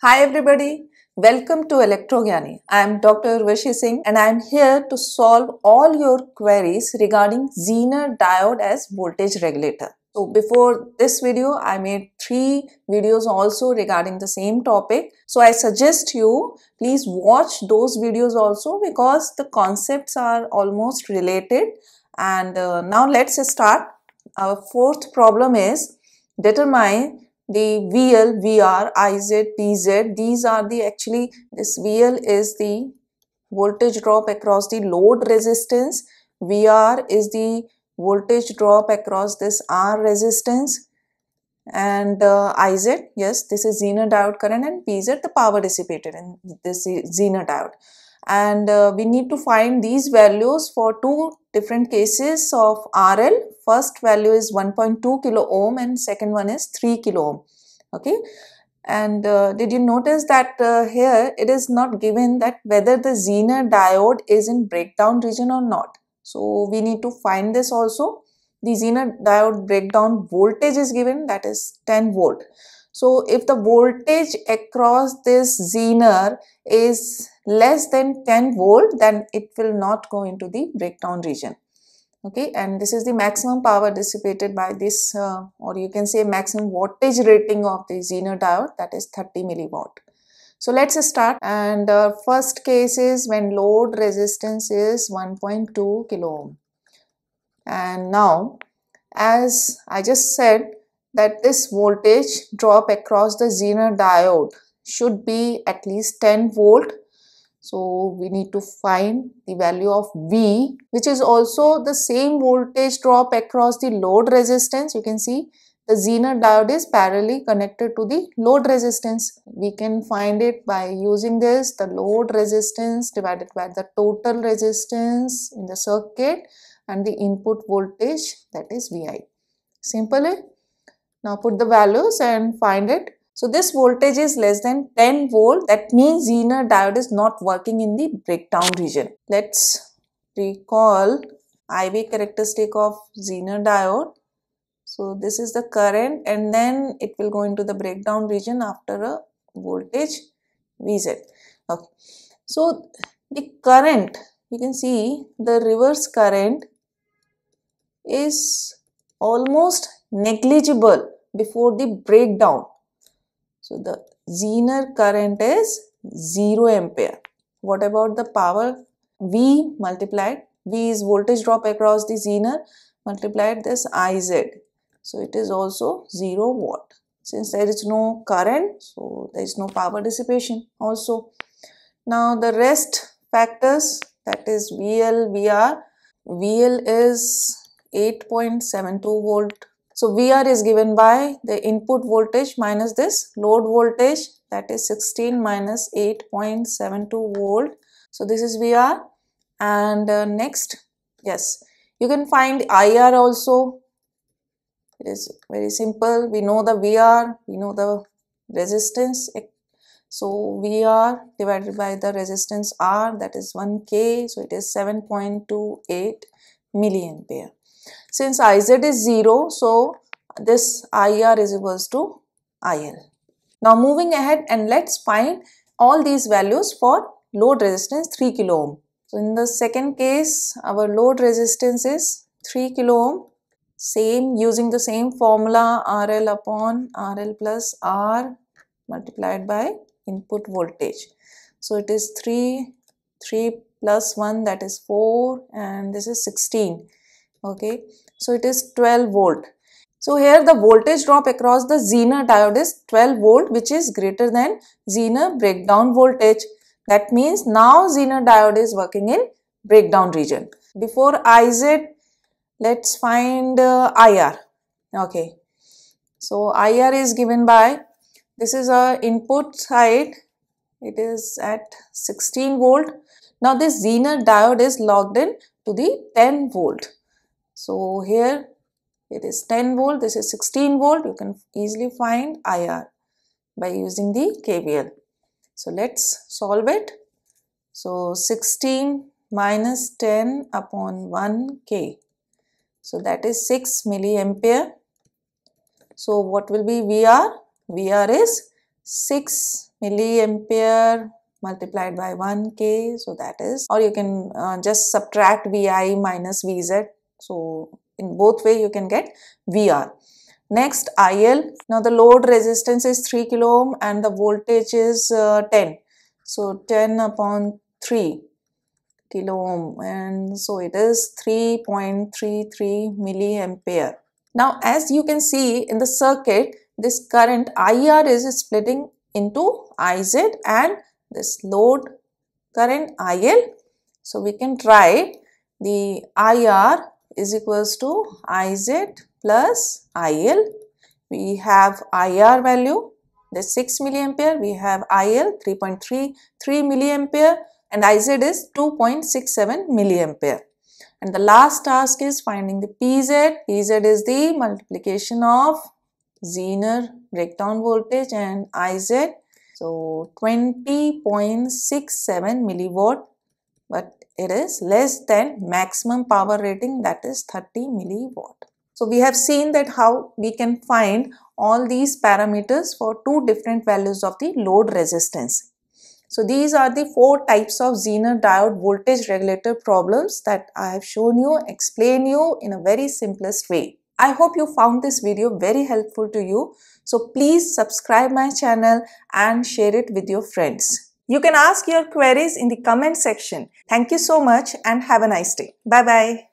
Hi everybody, welcome to Electrogyani. I am Dr. Urvashi Singh and I am here to solve all your queries regarding Zener diode as voltage regulator. So before this video, I made 3 videos also regarding the same topic. So I suggest you please watch those videos also because the concepts are almost related. And now let's start. Our fourth problem is determine the VL, VR, IZ, PZ. These are the this VL is the voltage drop across the load resistance. VR is the voltage drop across this R resistance. And IZ, yes, this is Zener diode current, and PZ, the power dissipated in this Zener diode. And we need to find these values for 2 different cases of RL. First value is 1.2 kilo ohm and second one is 3 kilo ohm. Okay. And did you notice that here it is not given that whether the Zener diode is in breakdown region or not. So we need to find this also. The Zener diode breakdown voltage is given, that is 10 volt. So if the voltage across this Zener is less than 10 volt, then it will not go into the breakdown region. Okay, and this is the maximum power dissipated by this or you can say maximum wattage rating of the Zener diode, that is 30 milliwatt. So let's start, and first case is when load resistance is 1.2 kilo ohm. And now, as I just said, that this voltage drop across the Zener diode should be at least 10 volt. So we need to find the value of V, which is also the same voltage drop across the load resistance. You can see the Zener diode is parallelly connected to the load resistance. We can find it by using this, the load resistance divided by the total resistance in the circuit and the input voltage, that is Vi. Simple. Now put the values and find it. So this voltage is less than 10 volt. That means Zener diode is not working in the breakdown region. Let's recall IV characteristic of Zener diode. So this is the current and then it will go into the breakdown region after a voltage Vz. Okay. So the current, you can see the reverse current is almost negligible before the breakdown. So the Zener current is 0 ampere. What about the power? V multiplied, V is voltage drop across the Zener, multiplied this IZ. So it is also 0 watt. Since there is no current, so there is no power dissipation also. Now the rest factors, that is VL, VR. VL is 8.72 volt. So VR is given by the input voltage minus this load voltage, that is 16 minus 8.72 volt. So this is VR. And next, yes, you can find IR also. It is very simple. We know the VR, we know the resistance. So VR divided by the resistance R, that is 1K. So it is 7.28 milliampere. Since IZ is 0, so this IR is equals to IL. Now moving ahead, and let's find all these values for load resistance 3 kilo ohm. So in the second case, our load resistance is 3 kilo ohm. Same, using the same formula, RL upon RL plus R multiplied by input voltage. So it is 3 plus 1, that is 4, and this is 16. Okay, so it is 12 volt. So here the voltage drop across the Zener diode is 12 volt, which is greater than Zener breakdown voltage. That means now Zener diode is working in breakdown region. Before IZ, let's find IR. Okay, so IR is given by, this is our input side, it is at 16 volt. Now this Zener diode is logged in to the 10 volt. So here it is 10 volt, this is 16 volt. You can easily find IR by using the KVL. So let's solve it. So 16 minus 10 upon 1K. So that is 6 milliampere. So what will be VR? VR is 6 milliampere multiplied by 1K, so that is, or you can just subtract Vi minus Vz. So in both way you can get Vr. Next, IL. Now the load resistance is 3 kilo ohm and the voltage is 10. So 10 upon 3 kilo ohm, and so it is 3.33 milliampere. Now as you can see in the circuit, this current IR is splitting into IZ and this load current IL. So we can write the IR is equals to IZ plus IL. We have IR value, that's 6 milliampere. We have IL 3.33 milliampere and IZ is 2.67 milliampere. And the last task is finding the PZ. PZ is the multiplication of Zener breakdown voltage and IZ. So 20.67 milliwatt, but it is less than maximum power rating, that is 30 milliwatt. So we have seen that how we can find all these parameters for two different values of the load resistance. So these are the four types of Zener diode voltage regulator problems that I have shown you, explained you in a very simplest way. I hope you found this video very helpful to you. So please subscribe my channel and share it with your friends. You can ask your queries in the comment section. Thank you so much and have a nice day. Bye bye.